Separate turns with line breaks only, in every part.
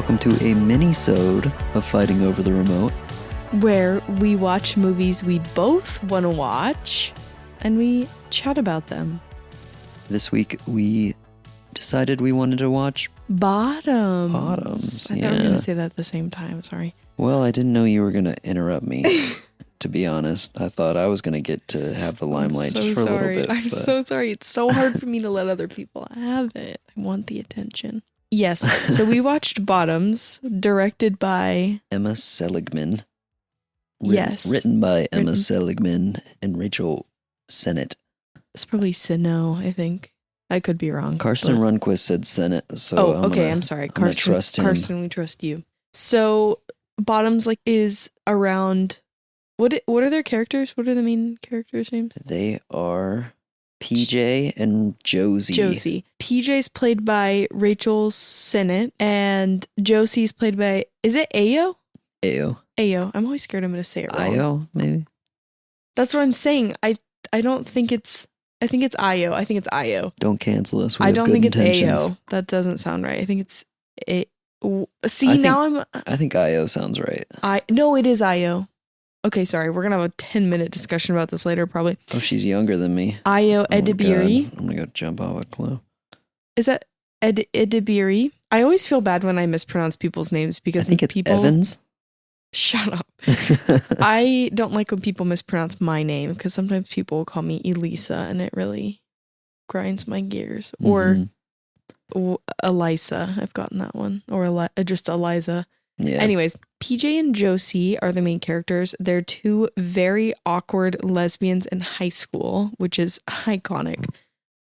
welcome to a mini-sode of Fighting Over the Remote,
where we watch movies we both want to watch, and we chat about them.
This week, we decided we wanted to watch
Bottoms. I thought we were going to say that at the same time, sorry.
Well, I didn't know you were going to interrupt me, to be honest. I thought I was going to get to have the limelight just for a little bit.
I'm so sorry. It's so hard for me to let other people have it. I want the attention. Yes, so we watched Bottoms, directed by
Emma Seligman.
Yes.
Written by Emma Seligman and Rachel Sennott.
It's probably Sennott, I think. I could be wrong.
Carson Runquist said Sennott, so
I'm sorry. Carson,
trust him.
Carson, we trust you. So Bottoms is around. What are their characters? What are the main characters' names?
They are PJ and Josie.
PJ's played by Rachel Sennott, and Josie's played by, is it Ayo? Ayo. I'm always scared I'm going to say it wrong.
Ayo, maybe?
That's what I'm saying. I don't think it's, I think it's Ayo. I think it's Ayo.
Don't cancel us.
I don't think it's Ayo. That doesn't sound right. I think it's I think
Ayo sounds right.
No, it is Ayo. Okay, sorry. We're going to have a 10-minute discussion about this later, probably.
Oh, she's younger than me.
Ayo Edebiri.
I'm going to go jump off a clue.
Is that Edebiri? I always feel bad when I mispronounce people's names because
I think it's Evans.
Shut up. I don't like when people mispronounce my name because sometimes people will call me Elisa and it really grinds my gears. Or Elisa. I've gotten that one. Or just Eliza.
Yeah.
Anyways, PJ and Josie are the main characters. They're two very awkward lesbians in high school, which is iconic.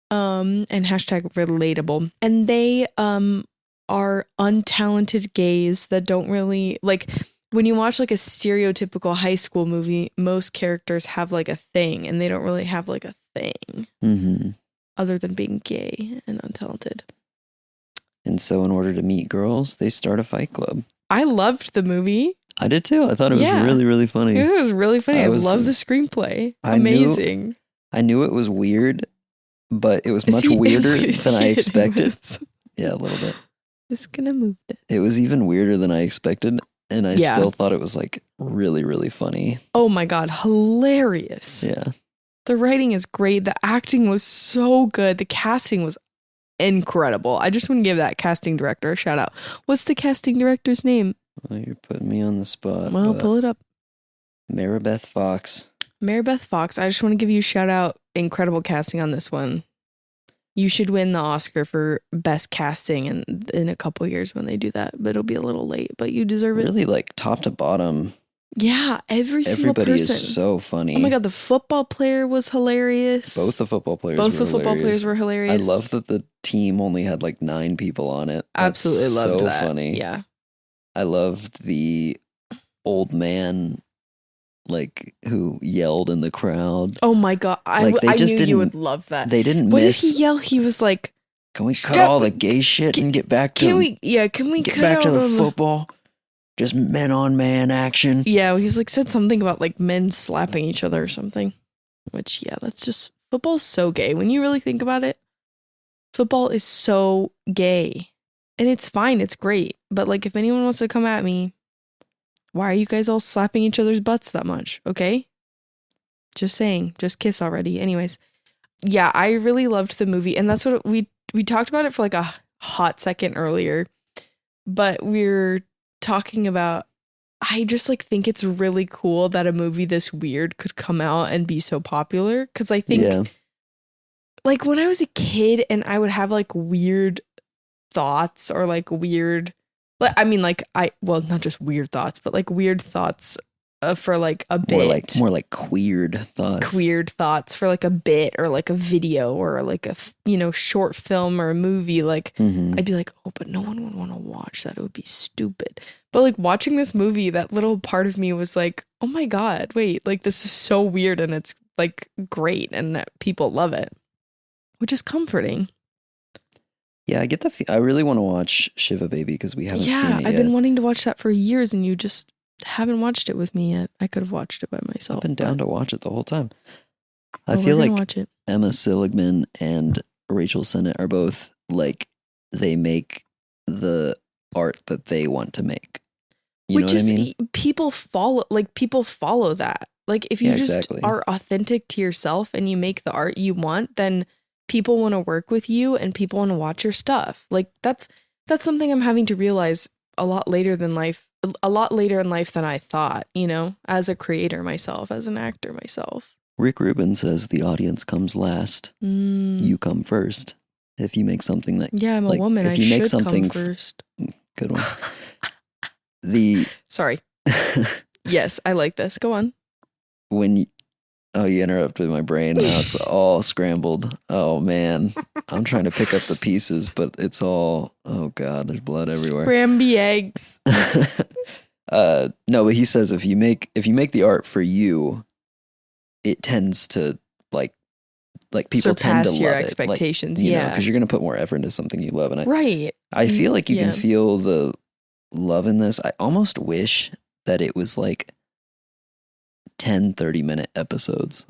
And hashtag relatable. And they are untalented gays that don't really, like, when you watch like a stereotypical high school movie, most characters have like a thing and they don't really have like a thing other than being gay and untalented.
And so in order to meet girls, they start a fight club.
I loved the movie.
I did too. I thought it was really, really funny.
It was really funny. I love the screenplay. Amazing.
I knew it was weird, but it was much weirder than I expected. Yeah, a little bit.
Just gonna move this.
It was even weirder than I expected, and I still thought it was like really, really funny.
Oh my God, hilarious.
Yeah.
The writing is great. The acting was so good. The casting was incredible. I just want to give that casting director a shout out. What's the casting director's name?
Well, you're putting me on the spot.
Well, pull it up.
Maribeth Fox.
Maribeth Fox. I just want to give you a shout out. Incredible casting on this one. You should win the Oscar for best casting in a couple years when they do that, but it'll be a little late, but you deserve it.
Really, like top to bottom.
Yeah, everybody
person. Is so funny.
Oh my God, the football player was hilarious.
Both the football players were hilarious. I love that the team only had like 9 people on it. That's
absolutely loved that.
So funny.
Yeah.
I loved the old man, like, who yelled in the crowd.
Oh my God. I knew you would love that.
They didn't
what
miss.
What did he yell? He was like,
can we cut all the gay shit and get back to the football? Just men on man action.
Yeah, he's like said something about like men slapping each other or something. Which, yeah, that's just, football's so gay. When you really think about it, football is so gay. And it's fine, it's great. But like, if anyone wants to come at me, why are you guys all slapping each other's butts that much? Okay? Just saying. Just kiss already. Anyways. Yeah, I really loved the movie. And that's what we talked about it for like a hot second earlier. But we're talking about, I just like think it's really cool that a movie this weird could come out and be so popular. Cause I think like when I was a kid and I would have like weird thoughts or like weird, I mean like not just weird thoughts, but like weird thoughts for like a bit.
More like queered thoughts
for like a bit or like a video or like a, short film or a movie. Like I'd be like, oh, but no one would want to watch that. It would be stupid. But like watching this movie, that little part of me was like, oh my God, wait, like this is so weird and it's like great and that people love it, which is comforting.
Yeah, I get I really want to watch Shiva Baby because we haven't seen it yet.
I've been wanting to watch that for years and you just haven't watched it with me yet. I could have watched it by myself.
I've been down to watch it the whole time. I feel like Emma Seligman and Rachel Sennott are both like, they make the art that they want to make. You know what I mean?
People follow that. Like if you just are authentic to yourself and you make the art you want, then people want to work with you and people want to watch your stuff. Like that's something I'm having to realize a lot later in life than I thought, you know, as a creator myself, as an actor myself.
Rick Rubin says the audience comes last. You come first. If you make something that...
Yeah, I'm a woman. I should come first.
Good one.
Sorry. Yes, I like this. Go on.
You interrupted my brain. Now it's all scrambled. Oh, man. I'm trying to pick up the pieces, but it's all... Oh, God, there's blood everywhere.
Scramby eggs.
No, but he says if you make the art for you, it tends to like people tend to
your
love
expectations.
It, like, because you're going to put more effort into something you love. And I feel like you can feel the love in this. I almost wish that it was like 10, 30-minute episodes.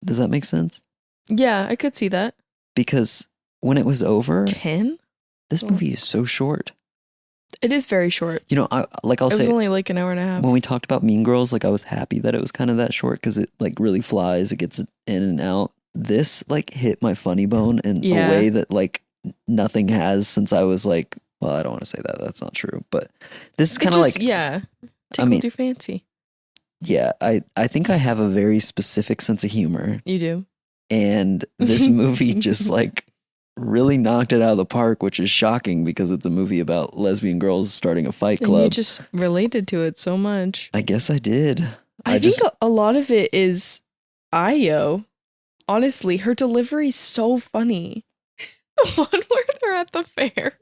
Does that make sense?
Yeah, I could see that.
Because when it was over...
10?
This movie is so short.
It is very short.
You know, I'll say... It
was only like an hour and a half.
When we talked about Mean Girls, like I was happy that it was kind of that short because it like really flies. It gets in and out. This like hit my funny bone in a way that like nothing has since I was like... Well, I don't want to say that. That's not true. But this is kind of like...
Yeah. Tickled your fancy.
Yeah, I think I have a very specific sense of humor.
You do.
And this movie just like really knocked it out of the park, which is shocking because it's a movie about lesbian girls starting a fight club.
And you just related to it so much.
I guess I did.
I think a lot of it is Io. Honestly, her delivery's so funny. The one where they're at the fair.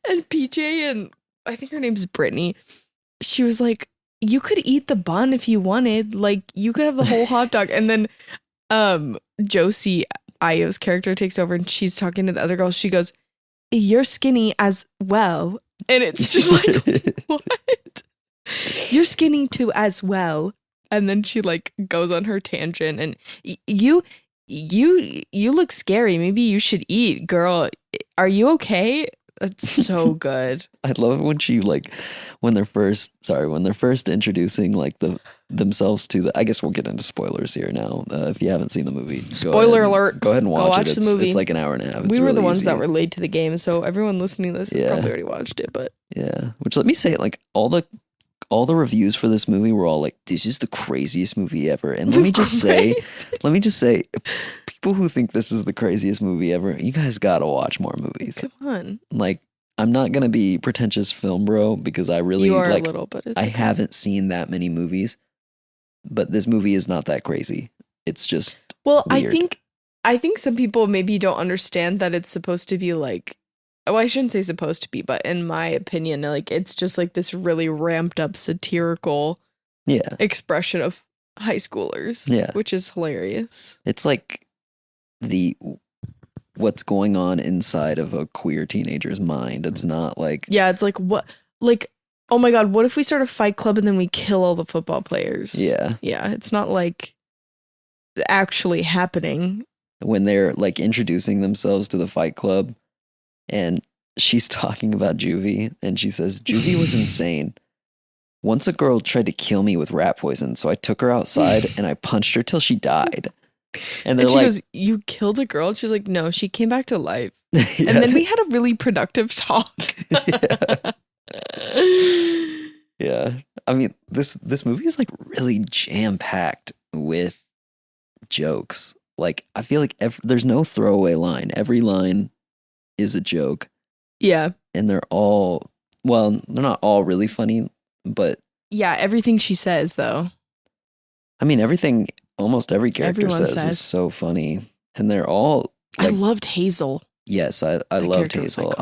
And PJ and I think her name's Brittany. She was like, you could eat the bun if you wanted. Like, you could have the whole hot dog. And then Josie, Io's character, takes over and she's talking to the other girl. She goes, you're skinny as well. And it's just like, what? You're skinny too as well. And then she like goes on her tangent and you look scary. Maybe you should eat, girl. Are you okay? It's so good.
I love it when she like when they're first introducing like themselves to the... I guess we'll get into spoilers here now. If you haven't seen the movie,
spoiler alert.
Go ahead and watch it.
The movie.
It's like an hour and a half.
We were the ones that relate to the game, so everyone listening to this probably already watched it. But
yeah, which let me say, like all the reviews for this movie were all like, "This is the craziest movie ever." And let me just say, people who think this is the craziest movie ever, you guys gotta watch more movies.
Come on,
like. I'm not going to be pretentious film bro because I really
you are
like,
a little, but it's
I
okay.
haven't seen that many movies, but this movie is not that crazy. It's just
weird. I think some people maybe don't understand that it's supposed to be like, oh, I shouldn't say supposed to be, but in my opinion, like it's just like this really ramped up satirical expression of high schoolers, which is hilarious.
It's like what's going on inside of a queer teenager's mind. It's not like...
Yeah, it's like, what? Like, oh my God, what if we start a fight club and then we kill all the football players?
Yeah.
Yeah, it's not like actually happening.
When they're like introducing themselves to the fight club and she's talking about Juvie and she says, Juvie was insane. Once a girl tried to kill me with rat poison, so I took her outside and I punched her till she died. And she goes,
you killed a girl? And she's like, no, she came back to life. Yeah. And then we had a really productive talk.
Yeah. I mean, this movie is like really jam-packed with jokes. Like, I feel like there's no throwaway line. Every line is a joke.
Yeah.
And they're not all really funny, but...
Yeah, everything she says, though.
I mean, almost every character says is so funny, and they're all. Like,
I loved Hazel.
Yes, I loved Hazel.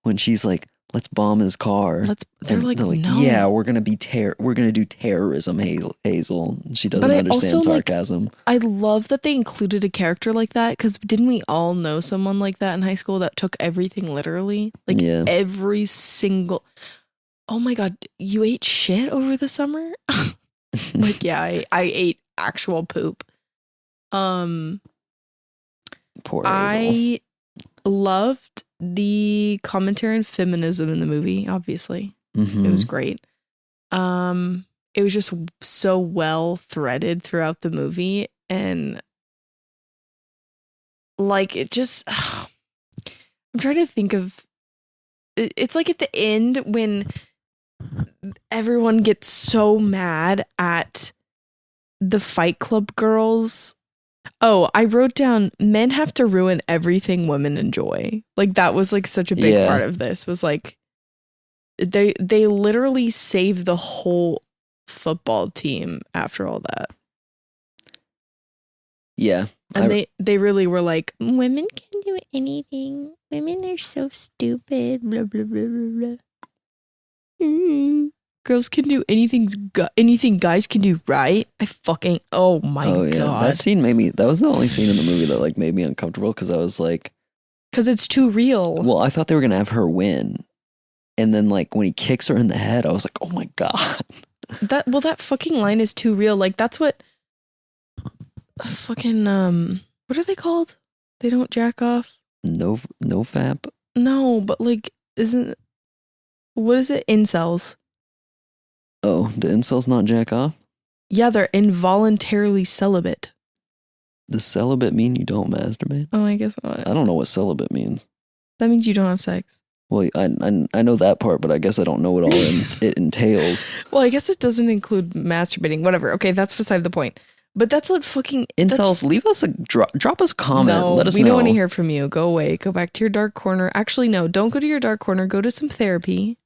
When she's like, "Let's bomb his car."
They're like, no.
Yeah, we're gonna do terrorism, Hazel. She doesn't understand sarcasm.
Like, I love that they included a character like that because didn't we all know someone like that in high school that took everything literally? Like every single. Oh my God, you ate shit over the summer? Like, yeah, I ate actual poop.
Poor Hazel.
loved the commentary on feminism in the movie, obviously.
Mm-hmm.
It was great. It was just so well threaded throughout the movie, and like it just I'm trying to think of it's like at the end when everyone gets so mad at the Fight Club girls. Oh, I wrote down men have to ruin everything women enjoy. Like that was like such a big part of this was like they literally saved the whole football team after all that.
Yeah.
And they really were like, women can do anything. Women are so stupid. Blah, blah, blah, blah, blah. Girls can do anything guys can do, right? Oh my God.
That scene that was the only scene in the movie that like made me uncomfortable because I was like,
because it's too real.
Well, I thought they were going to have her win. And then like when he kicks her in the head, I was like, oh my God.
That fucking line is too real. Like that's what fucking what are they called? They don't jack off.
No fap.
No, but like what is it? Incels.
Oh, do incels not jack off?
Yeah, they're involuntarily celibate.
Does celibate mean you don't masturbate?
Oh, I guess not.
I don't know what celibate means.
That means you don't have sex.
Well, I know that part, but I guess I don't know what all it entails.
Well, I guess it doesn't include masturbating. Whatever. Okay, that's beside the point. But that's what fucking
incels. Leave us drop us a comment.
No,
let us know.
We don't want to hear from you. Go away. Go back to your dark corner. Actually, no. Don't go to your dark corner. Go to some therapy.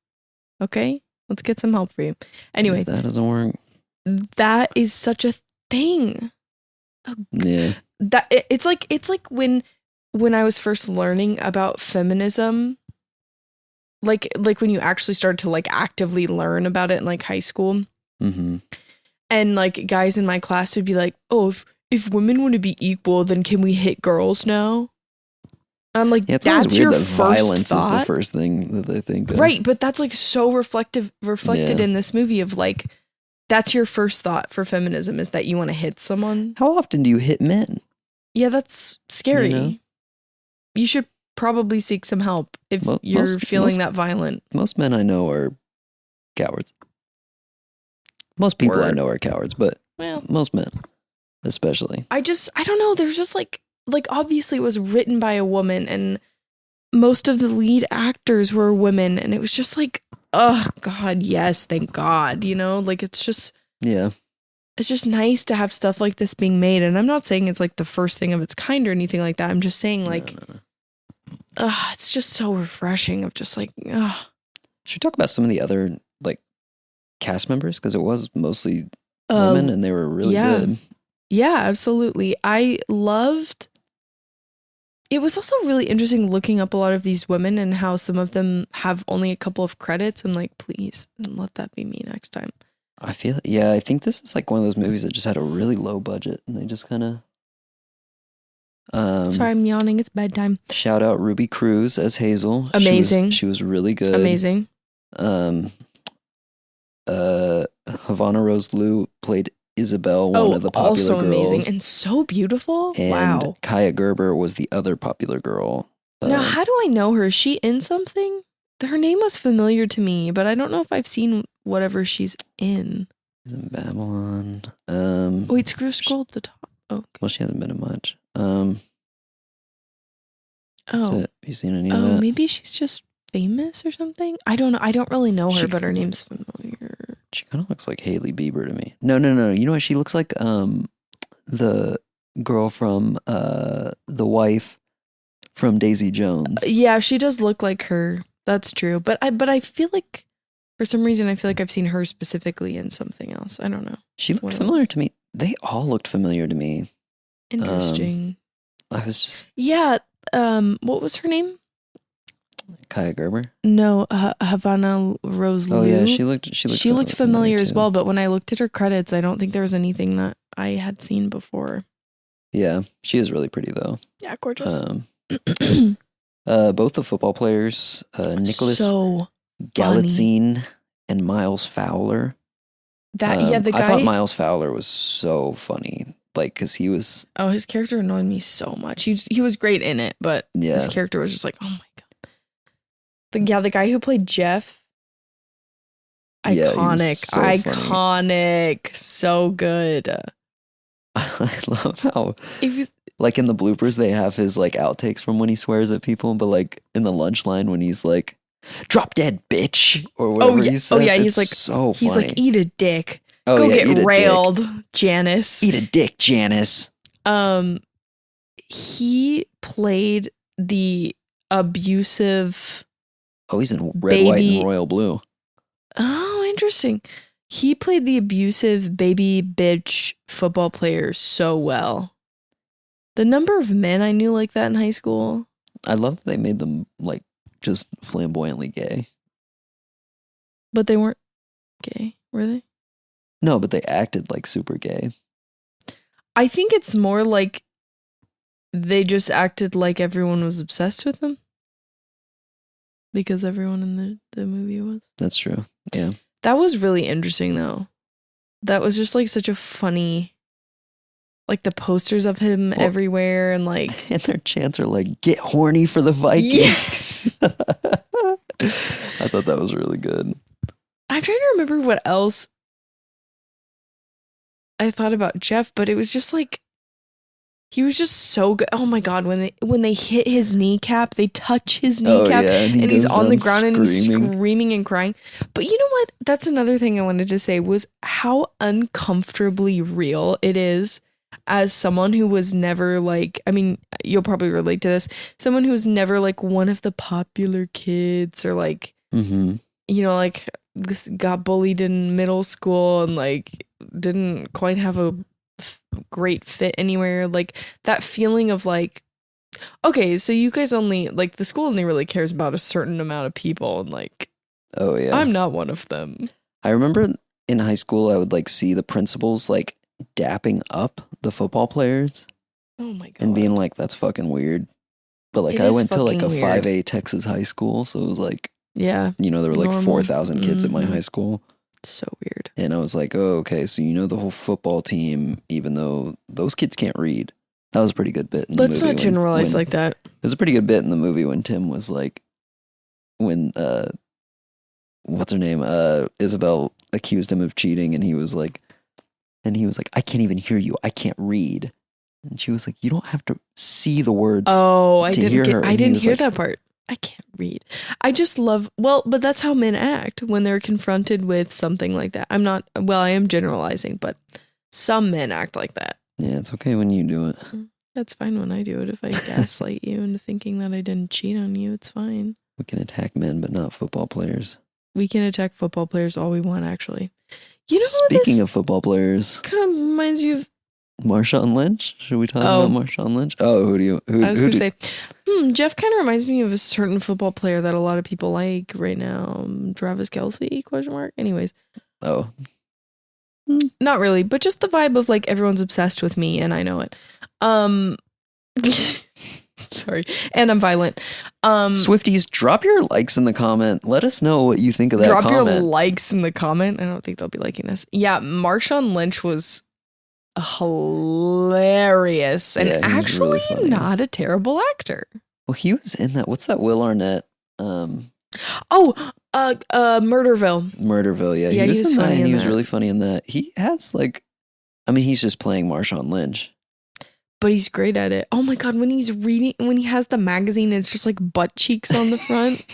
Okay, let's get some help for you. Anyway,
if that doesn't work.
That is such a thing.
Yeah.
It's like when I was first learning about feminism. Like when you actually start to like actively learn about it in like high school.
Mm-hmm.
And like guys in my class would be like, oh, if women want to be equal, then can we hit girls now? And I'm like,
yeah, it's
that's
weird
your
that
first
violence
thought.
is the first thing that they think of.
Right, but that's like so reflected in this movie of like, that's your first thought for feminism is that you want to hit someone.
How often do you hit men?
Yeah, that's scary.
You know?
You should probably seek some help if you're feeling that violent.
Most men I know are cowards. Most people I know are cowards, but most men, especially.
I don't know. There's just like obviously it was written by a woman and most of the lead actors were women. And it was just like, oh God, yes, thank God. You know, like it's just nice to have stuff like this being made. And I'm not saying it's like the first thing of its kind or anything like that. I'm just saying like, it's just so refreshing of just like,
Should we talk about some of the other like cast members? Because it was mostly women and they were really good.
Yeah, absolutely. It was also really interesting looking up a lot of these women and how some of them have only a couple of credits. I'm like, please let that be me next time.
I think this is like one of those movies that just had a really low budget and they just kind of.
Sorry, I'm yawning. It's bedtime.
Shout out Ruby Cruz as Hazel.
Amazing.
She was really good.
Amazing.
Havana Rose Liu played Isabel, one of the popular
also
girls.
Amazing and so beautiful.
And
wow.
Kaya Gerber was the other popular girl.
Now, how do I know her? Is she in something? Her name was familiar to me, but I don't know if I've seen whatever she's in.
In Babylon.
Wait, scroll to the top. Okay.
Well, she hasn't been in much.
That's
it. Have you seen any of that?
Maybe she's just famous or something. I don't know. I don't really know her, but her name's familiar.
She kind of looks like Hailey Bieber to me. No. You know what? She looks like the girl from the wife from Daisy Jones.
Yeah, she does look like her. That's true. But I feel like for some reason I feel like I've seen her specifically in something else. I don't know.
She looked familiar to me. They all looked familiar to me.
Interesting.
I was just
what was her name?
Kaya Gerber?
No, Havana Rose Liu.
Oh yeah, she looked
familiar as well, but when I looked at her credits, I don't think there was anything that I had seen before.
Yeah, she is really pretty though.
Yeah, gorgeous.
Both the football players, Nicholas Galitzine and Miles Fowler.
The guy.
I thought Miles Fowler was so funny. like, because he was,
Oh, his character annoyed me so much. He was great in it, but his character was just like, oh my god. The guy who played Jeff, iconic,
so
iconic, so good.
I love how, like, in the bloopers, they have his, like, outtakes from when he swears at people, but, like, in the lunch line when he's like, drop dead, bitch, or whatever he says.
Oh, yeah, he's like,
so funny.
He's like, eat a dick.
Oh,
Go
yeah,
get railed, Janice.
Eat a dick, Janice.
He played the abusive...
Oh, he's in red, white, and royal blue.
Oh, interesting. He played the abusive baby bitch football player so well. The number of men I knew like that in high school.
I love that they made them, like, just flamboyantly gay.
But they weren't gay, were they?
No, but they acted like super gay.
I think it's more like they just acted like everyone was obsessed with them. Because everyone in the movie was.
That's true. Yeah.
That was really interesting, though. That was just, like, such a funny... Like, the posters of him everywhere, and, like...
And their chants are, like, get horny for the Vikings. Yes! I thought that was really good.
I'm trying to remember what else I thought about Jeff, but it was just, like... He was just so good. Oh my god, when they hit his kneecap, they touch his kneecap, and he's on the ground and he's screaming and crying. But you know what? That's another thing I wanted to say was how uncomfortably real it is as someone who was never like, I mean, you'll probably relate to this, someone who was never like one of the popular kids or like, you know, like this got bullied in middle school and like didn't quite have a great fit anywhere, like that feeling of like, okay, so you guys only like the school only really cares about a certain amount of people and like,
oh yeah,
I'm not one of them.
I remember in high school I would like see the principals like dapping up the football players.
Oh my god.
And being like, that's fucking weird. But like I went to like a 5A Texas high school, so it was like,
yeah,
you know, there were like 4,000 kids at my high school.
So weird.
And I was like, oh, okay, so you know the whole football team, even though those kids can't read. That was a pretty good bit in the movie.
Let's not generalize like that.
It was a pretty good bit in the movie when Tim was like, when, what's her name? Isabel accused him of cheating, and he was like, I can't even hear you. I can't read. And she was like, you don't have to see the words.
Oh, I didn't hear that part. I can't read. I just love, but that's how men act when they're confronted with something like that. I am generalizing, but some men act like that.
Yeah, it's okay when you do it.
That's fine when I do it. If I gaslight you into thinking that I didn't cheat on you, it's fine.
We can attack men, but not football players.
We can attack football players all we want, actually. You know,
speaking of football players,
kind of reminds you of
Marshawn Lynch. Should we talk about Marshawn Lynch? Oh, I was
going to say, Jeff kind of reminds me of a certain football player that a lot of people like right now. Travis Kelce, ? Anyways.
Oh.
Not really, but just the vibe of like everyone's obsessed with me and I know it. Sorry. And I'm violent.
Swifties, drop your likes in the comment. Let us know what you think of that comment.
Drop your likes in the comment. I don't think they'll be liking this. Yeah, Marshawn Lynch was hilarious and actually really not a terrible actor.
Well, he was in that. What's that Will Arnett? Murderville. Yeah, he was in that, and he was really funny in that. He has like, I mean, he's just playing Marshawn Lynch,
but he's great at it. Oh my god, when he has the magazine, and it's just like butt cheeks on the front.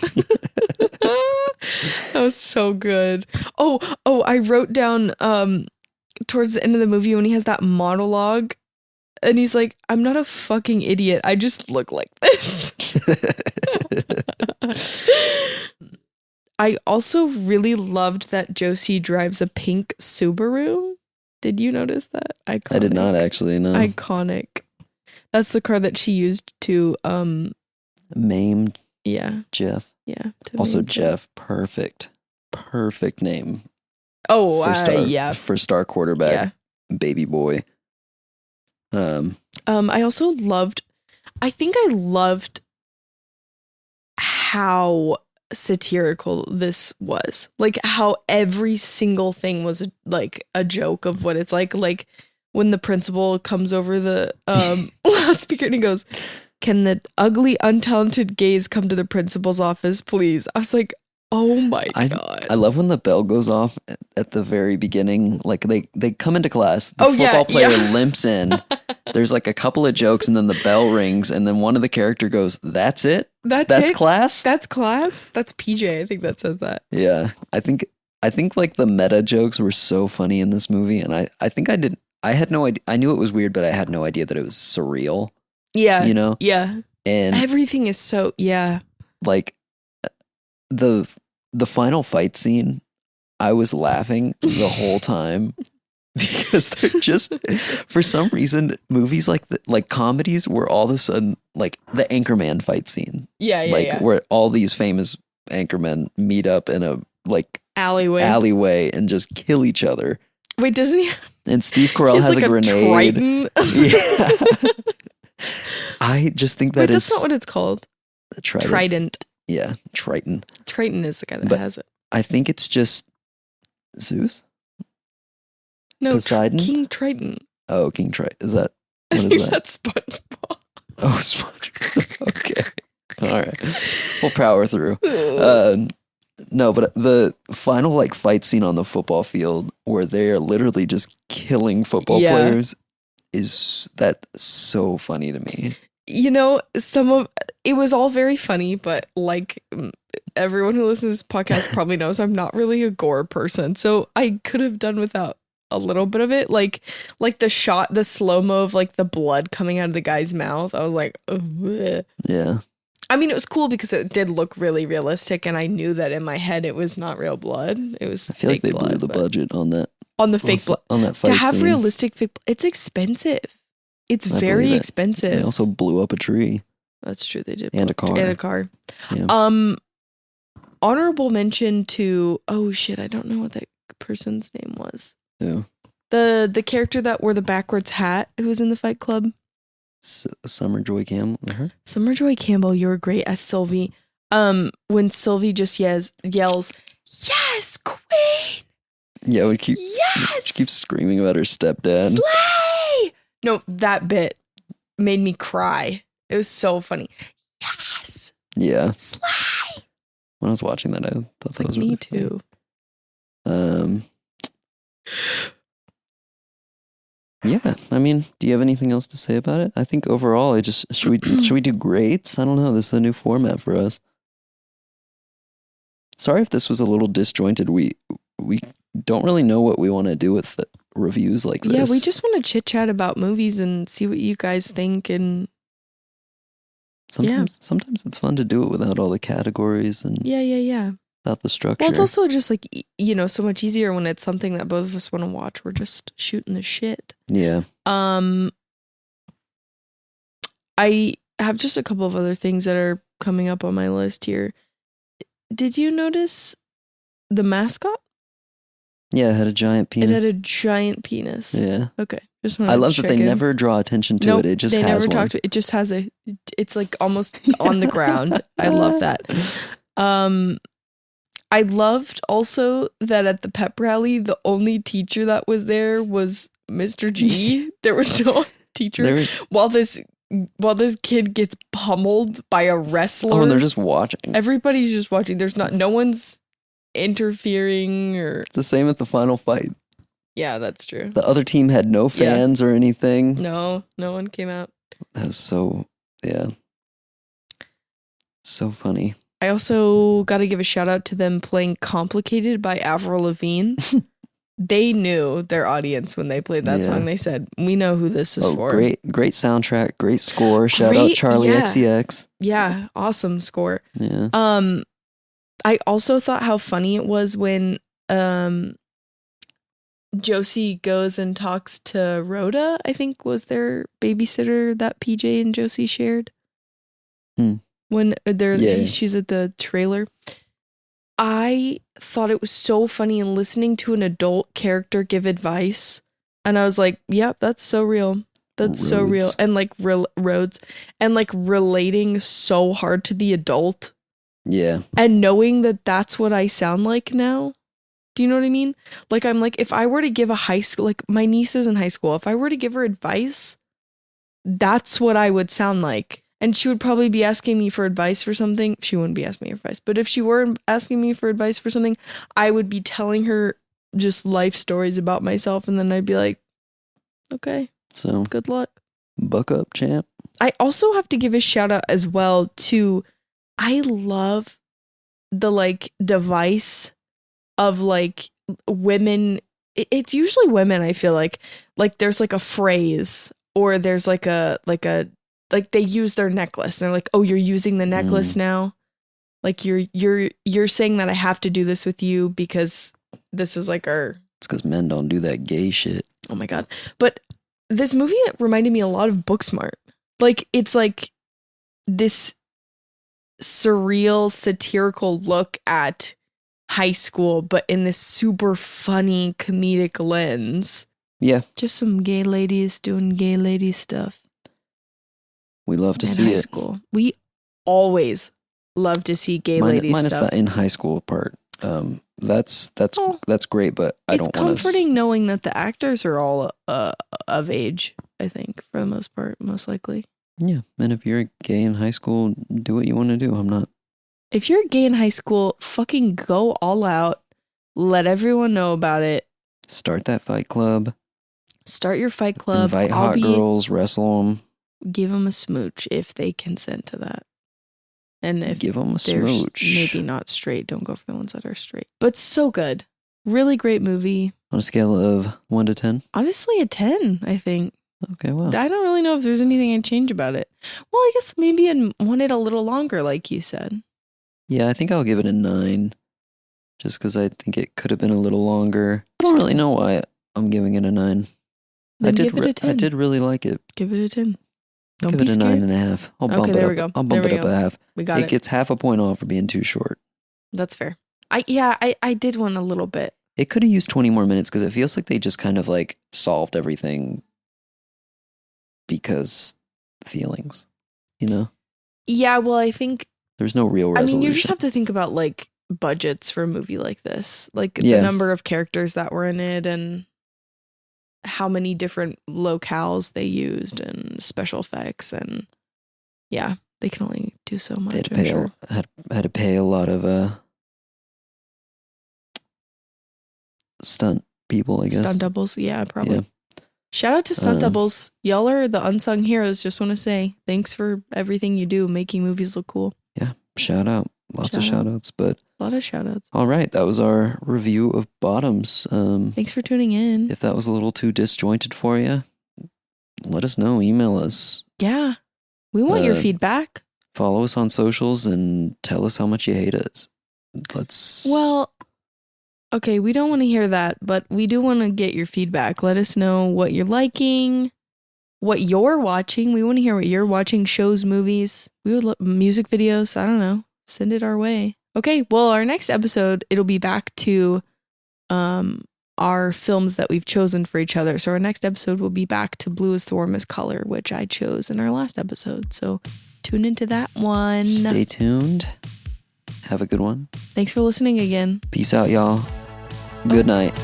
That was so good. Oh, I wrote down towards the end of the movie when he has that monologue and he's like, I'm not a fucking idiot. I just look like this. I also really loved that Josie drives a pink Subaru. Did you notice that? Iconic.
I did not actually, no.
Iconic. That's the car that she used to
maim Jeff.
Yeah.
Also Jeff, perfect name.
Oh,
for star quarterback, baby boy.
I also loved how satirical this was. Like how every single thing was like a joke of what it's like when the principal comes over the loudspeaker and he goes, "Can the ugly, untalented gays come to the principal's office, please?" I was like, oh my God.
I love when the bell goes off at the very beginning. Like they come into class, the football player limps in. There's like a couple of jokes and then the bell rings and then one of the character goes, "That's it? That's class?
That's class?" That's PJ. I think that says that.
Yeah. I think like the meta jokes were so funny in this movie, and I had no idea. I knew it was weird, but I had no idea that it was surreal.
Yeah.
You know?
Yeah.
And
everything is so, yeah.
Like the final fight scene, I was laughing the whole time because they're just, for some reason, movies like comedies where all of a sudden, like the Anchorman fight scene.
Yeah.
Where all these famous anchormen meet up in a like alleyway and just kill each other.
Wait, doesn't he?
And Steve Carell has like a grenade.
Triton.
Yeah. I just think that
that's not what it's called. Trident.
Yeah, Triton.
Triton is the guy that has it.
I think it's just Zeus?
No,
Poseidon?
King Triton.
Oh, King Triton. Is that, what is that?
That's SpongeBob.
Oh, SpongeBob. Okay. All right. We'll power through. No, but the final like fight scene on the football field where they are literally just killing football players is that so funny to me.
You know, it was all very funny, but like everyone who listens to this podcast probably knows I'm not really a gore person. So I could have done without a little bit of it. Like the slow-mo of like the blood coming out of the guy's mouth. I was like, ugh.
Yeah.
I mean, it was cool because it did look really realistic, and I knew that in my head it was not real blood. It was
I feel
fake
like they
blood,
blew the budget on that.
On the fake blood.
On that fight
to have
scene.
realistic fake blood, it's expensive. It's very expensive.
They also blew up a tree.
That's true. They did.
And a car.
Yeah. Honorable mention to, oh shit, I don't know what that person's name was.
Yeah.
The character that wore the backwards hat who was in the Fight Club.
Summer Joy Campbell.
Summer Joy Campbell, you were great as Sylvie. When Sylvie just yells, "Yes, Queen!"
Yeah, she keeps screaming about her stepdad.
Slay! No, that bit made me cry. It was so funny. Yes.
Yeah.
Slay!
When I was watching that, I thought that was really
me too.
Yeah, I mean, do you have anything else to say about it? I think overall, should we do grades? I don't know. This is a new format for us. Sorry if this was a little disjointed. We don't really know what we want to do with reviews like this.
Yeah, we just want to chit chat about movies and see what you guys think. And
sometimes it's fun to do it without all the categories and without the structure.
Well, it's also just like, so much easier when it's something that both of us want to watch. We're just shooting the shit.
Yeah.
I have just a couple of other things that are coming up on my list here. Did you notice the mascot?
Yeah, it had a giant penis.
It had a giant penis.
Yeah.
Okay.
I love that they never draw attention to it. It just has one. They never talk to
it. It just has it's like almost on the ground. I love that. I loved also that at the pep rally, the only teacher that was there was Mr. G. There was no teacher. While this kid gets pummeled by a wrestler.
Oh, and they're just watching.
Everybody's just watching. No one's interfering or.
It's the same at the final fight.
Yeah, that's true.
The other team had no fans or anything.
No one came out.
That was so funny.
I also got to give a shout out to them playing Complicated by Avril Lavigne. They knew their audience when they played that song. They said, we know who this is for.
Great soundtrack, great score. Shout out Charlie XCX.
Yeah, awesome score.
Yeah.
I also thought how funny it was when Josie goes and talks to Rhoda, I think was their babysitter that PJ and Josie shared. When she's at the trailer. I thought it was so funny in listening to an adult character give advice. And I was like, yep, that's so real. That's so real. And like Rhodes. And like relating so hard to the adult.
Yeah.
And knowing that that's what I sound like now. Do you know what I mean? Like, I'm like, if I were to give a high school, like my niece is in high school, if I were to give her advice, that's what I would sound like. And she would probably be asking me for advice for something. She wouldn't be asking me for advice. But if she were asking me for advice for something, I would be telling her just life stories about myself. And then I'd be like, okay,
So
good luck.
buck up, champ.
I also have to give a shout out as well to, I love the like device of like women. It's usually women, I feel like there's like a phrase or there's like they use their necklace. They're like, oh, you're using the necklace now. Like you're saying that I have to do this with you because this was like our.
It's because men don't do that gay shit.
Oh my God. But this movie reminded me a lot of Booksmart. Like it's like this surreal satirical look at high school, but in this super funny comedic lens.
Yeah.
Just some gay ladies doing gay lady stuff.
We love to
in
see
high
it.
School. We always love to see gay lady
minus
stuff.
the in high school part. That's great, but I don't want to.
It's comforting knowing that the actors are all of age, I think, for the most part, most likely.
Yeah, and if you're gay in high school, do what you want to do. I'm not.
If you're gay in high school, fucking go all out. Let everyone know about it.
Start that fight club.
Start your fight club.
Invite hot girls, wrestle them.
Give them a smooch if they consent to that. And if
give them a
they're
smooch.
Maybe not straight, don't go for the ones that are straight. But so good. Really great movie.
On a scale of 1 to 10?
Honestly, a 10, I think.
Okay, well.
I don't really know if there's anything I'd change about it. Well, I guess maybe I'd want it a little longer, like you said.
Yeah, I think I'll give it a 9. Just because I think it could have been a little longer. I don't really know why I'm giving it a 9.
Then give it a 10.
I did really like it.
Give it a 10. Don't
give
be
it a
scared.
9.5. I'll bump
Okay,
it
there
up.
we go.
I'll bump
There
it
we
up
go.
a half.
We got it.
It gets half a point off for being too short.
That's fair. I did want a little bit.
It could have used 20 more minutes because it feels like they just kind of like solved everything because feelings, you know?
Yeah, well, I think
there's no real resolution.
I mean, you just have to think about like budgets for a movie like this, like
Yeah.
the number of characters that were in it and how many different locales they used and special effects, and yeah, they can only do so much.
They had to pay a lot of stunt people, I guess.
Stunt doubles, yeah, probably.
Yeah.
Shout out to stunt doubles. Y'all are the unsung heroes. Just want to say thanks for everything you do, making movies look cool.
Yeah, shout out. Lots of shout outs, but
a lot of shout outs.
All right, that was our review of Bottoms.
Thanks for tuning in.
If that was a little too disjointed for you, let us know. Email us.
Yeah, we want your feedback.
Follow us on socials and tell us how much you hate us.
Well, okay, we don't want to hear that, but we do want to get your feedback. Let us know what you're liking, what you're watching. We want to hear what you're watching, shows, movies. We would love music videos. I don't know. Send it our way. Okay, well, our next episode, it'll be back to our films that we've chosen for each other. So our next episode will be back to Blue is the Warmest Color, which I chose in our last episode. So tune into that one.
Stay tuned. Have a good one.
Thanks for listening again.
Peace out, y'all. Good night.